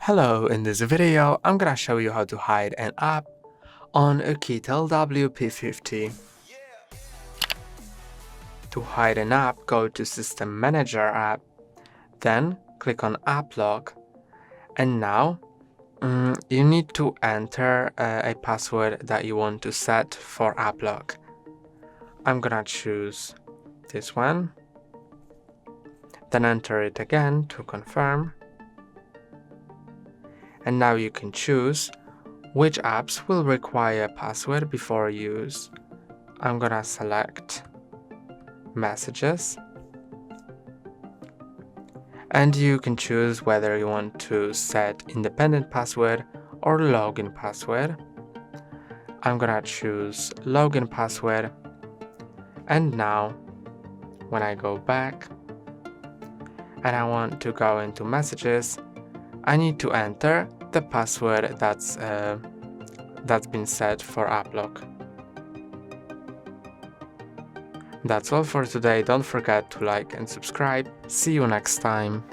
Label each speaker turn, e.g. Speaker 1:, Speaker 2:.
Speaker 1: Hello, in this video I'm gonna show you how to hide an app on Oukitel WP50. To hide an app, go to System Manager app, then click on App Lock, and now you need to enter a password that you want to set for App Lock. I'm gonna choose this one, then enter it again to confirm. And now you can choose which apps will require a password before use. I'm gonna select Messages, and you can choose whether you want to set independent password or login password. I'm gonna choose login password, and now when I go back and I want to go into Messages, I need to enter the password that's been set for App Lock. That's all for today. Don't forget to like and subscribe. See you next time.